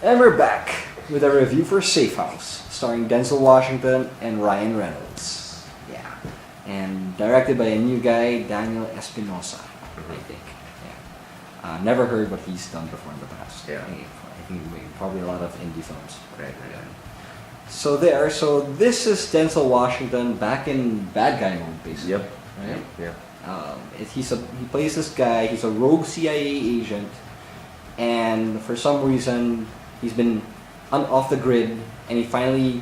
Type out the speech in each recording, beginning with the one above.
And we're back with a review for Safe House, starring Denzel Washington and Ryan Reynolds. Yeah. And directed by a new guy, Daniel Espinosa, I think. Yeah. Never heard what he's done before in the past. Yeah. I think probably a lot of indie films. Right. So this is Denzel Washington back in bad guy mode, basically. Yep. Right? Yeah. He plays this guy. He's a rogue CIA agent, and for some reason he's been off the grid, and he finally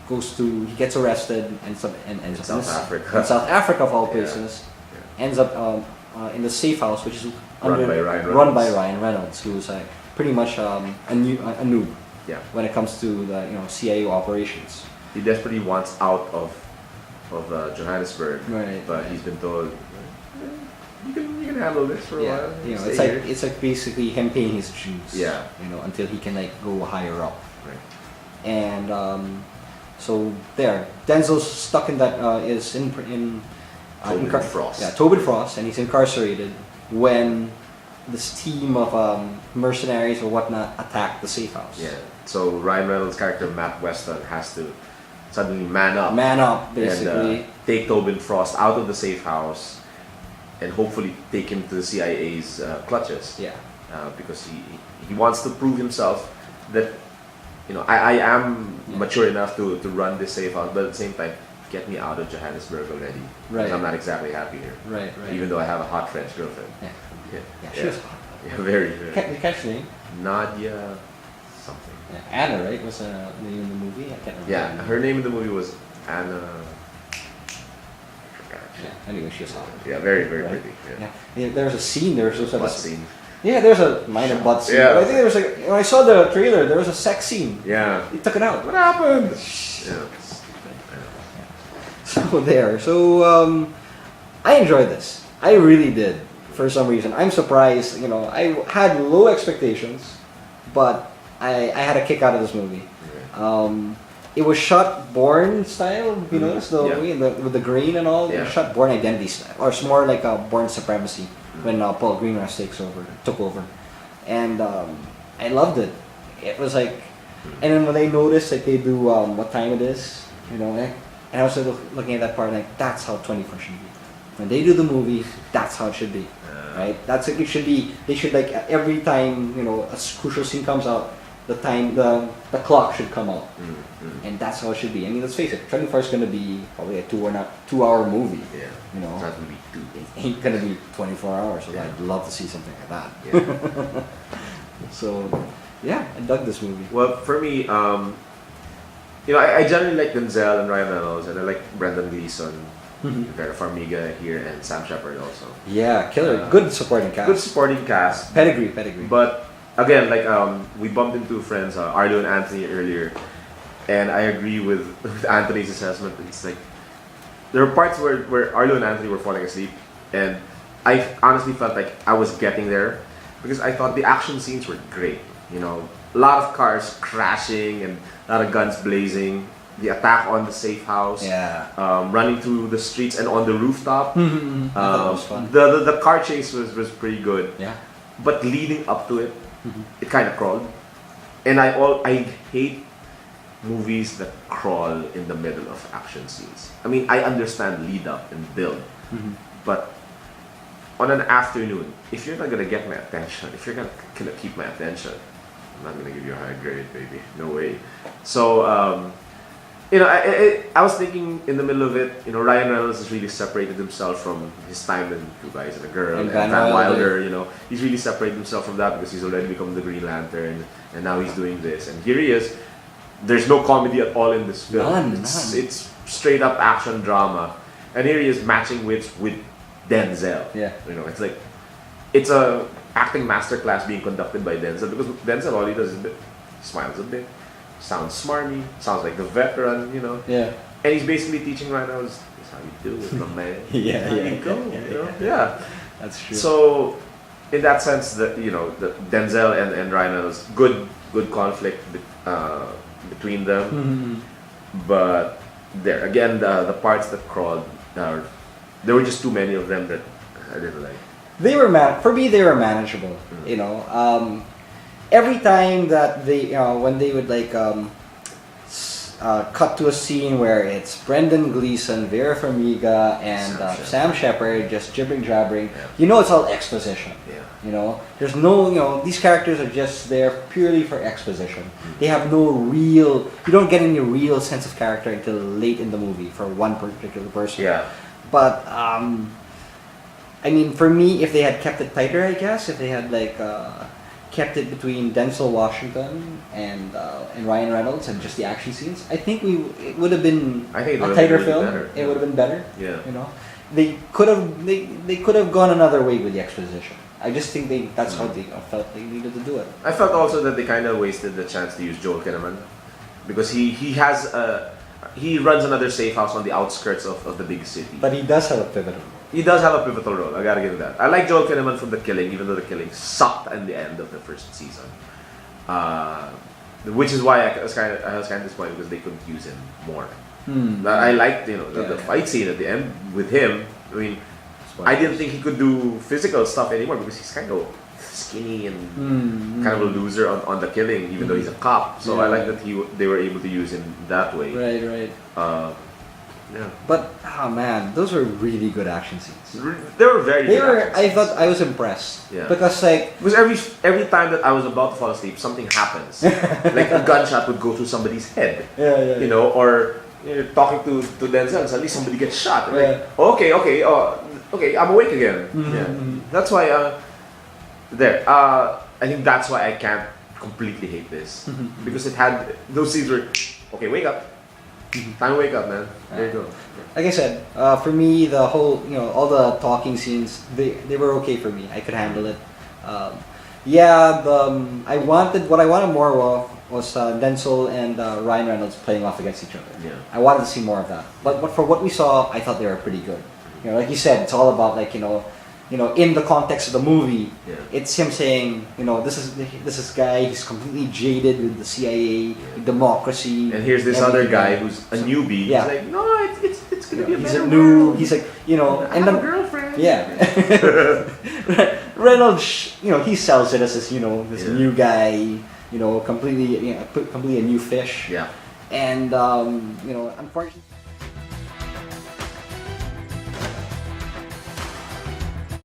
he gets arrested and ends up in South Africa of all places. Yeah. Ends up in the safe house, which is run by Ryan Reynolds, who's pretty much a noob. Yeah. When it comes to the CIA operations. He desperately wants out of Johannesburg, Right. But he's been told, you can handle this for a while. It's like basically him paying his dues. Yeah. Until he can go higher up. Right. And so Denzel's stuck in that is in Tobin Frost. Yeah, Tobin Frost, and he's incarcerated when this team of mercenaries or whatnot attack the safe house. Yeah. So Ryan Reynolds' character Matt Weston has to suddenly man up, basically, and take Tobin Frost out of the safe house, and hopefully take him to the CIA's clutches. Yeah. Because he wants to prove himself that I am mature enough to run this safe house, but at the same time, get me out of Johannesburg already. Right. Because I'm not exactly happy here. Right. Even though I have a hot French girlfriend. Yeah, she was hot. Yeah, very, very. Catch her name? Nadia something. Yeah, Anna, right? Was the name in the movie? I can't remember. Yeah, her name in the movie was Anna. Yeah, anyway, she was hot. Yeah, very, very Right? pretty. Yeah. Yeah, there's a scene. There's a Butt scene. Yeah, there's a minor butt scene. Yeah. But I think there was when I saw the trailer, there was a sex scene. Yeah. They took it out. What happened? Yeah. So I enjoyed this. I really did. For some reason, I'm surprised. I had low expectations, but I had a kick out of this movie. It was shot Bourne style. You notice the way with the green and all. It was shot Bourne Identity style, or it's more like a Bourne Supremacy when Paul Greengrass took over, and I loved it. It was like, and then when they noticed they do what time it is, and I was looking at that part like that's how 24 should be. When they do the movie, that's how it should be, right? That's it should be. They should every time a crucial scene comes out, the clock should come out, and that's how it should be. I mean, let's face it, 24 is going to be probably a 2-hour movie. Yeah, it's not going to be 2. It ain't going to be 24 hours. So I'd love to see something like that. Yeah. So, yeah, I dug this movie. Well, for me, I generally like Denzel and Ryan Reynolds, and I like Brendan Gleeson, Vera Farmiga here, and Sam Shepard also. Yeah, killer. Good supporting cast. Good supporting cast. Pedigree. But again, we bumped into friends, Arlo and Anthony earlier, and I agree with Anthony's assessment. It's like there were parts where Arlo and Anthony were falling asleep, and I honestly felt like I was getting there because I thought the action scenes were great. A lot of cars crashing and a lot of guns blazing. The attack on the safe house, running through the streets and on the rooftop. I thought it was fun. The car chase was pretty good. Yeah. But leading up to it, it kind of crawled. And I hate movies that crawl in the middle of action scenes. I mean, I understand lead up and build, but on an afternoon, if you're not gonna get my attention, if you're gonna keep my attention, I'm not gonna give you a high grade, baby. No way. So. I was thinking in the middle of it, Ryan Reynolds has really separated himself from his time in Two Guys and a Girl and Van Wilder. He's really separated himself from that because he's already become the Green Lantern, and now he's doing this. And here he is. There's no comedy at all in this film. None. It's straight up action drama, and here he is matching wits with Denzel. Yeah. It's like it's a acting masterclass being conducted by Denzel because Denzel all he does is smiles a bit. Sounds smarmy, sounds like the veteran, Yeah. And he's basically teaching right now, this is how you do it, my man. Yeah. You go, Yeah. That's true. So, in that sense, the Denzel and Ryan Reynolds, good conflict between them. But there again, the parts that crawled, there were just too many of them that I didn't like. For me, they were manageable. every time that they, when they would like cut to a scene where it's Brendan Gleeson, Vera Farmiga, and Sam Shepard just jibbering jabbering, you know it's all exposition. Yeah. You know, there's no, these characters are just there purely for exposition. They have no real, you don't get any real sense of character until late in the movie for one particular person. Yeah. But I mean, for me, if they had kept it tighter, I guess, if they had like kept it between Denzel Washington and Ryan Reynolds and just the action scenes, I think it would have been I think it a would have tighter been film. better. It would have been better. Yeah. You know, they could have gone another way with the exposition. I just think that's how they felt they needed to do it. I felt also that they kind of wasted the chance to use Joel Kinnaman because he runs another safe house on the outskirts of the big city. But he does have a pivotal. He does have a pivotal role. I gotta give him that. I like Joel Kinnaman from The Killing, even though The Killing sucked at the end of the first season. Which is why I was kind of disappointed because they couldn't use him more. I liked the fight scene at the end with him. I mean, I didn't think he could do physical stuff anymore because he's kind of skinny and kind of a loser on The Killing, even though he's a cop. So I like that they were able to use him that way. Right. Yeah. But man, those were really good action scenes. They were very. They good were. action I scenes. thought I was impressed. Yeah. Because like Because every time that I was about to fall asleep, something happens. Like a gunshot would go through somebody's head. yeah. You know, or you're talking to Denzel and suddenly somebody gets shot. Yeah. Like, okay, I'm awake again. Yeah. That's why I think that's why I can't completely hate this. Because it had those scenes where, okay, wake up. Time to wake up, man. There you go. Like I said, for me, the whole, all the talking scenes, they were okay for me. I could handle it. What I wanted more was Denzel and Ryan Reynolds playing off against each other. Yeah. I wanted to see more of that. But for what we saw, I thought they were pretty good. Like you said, it's all about like, in the context of the movie, it's him saying, this is guy, he's completely jaded with the CIA, democracy. And here's this other guy who's a newbie. Yeah. He's like, no, it's gonna be a he's better a new. world. He's like, I and have then a girlfriend. yeah. Reynolds, he sells it as this, this new guy, completely a new fish. Yeah. And unfortunately.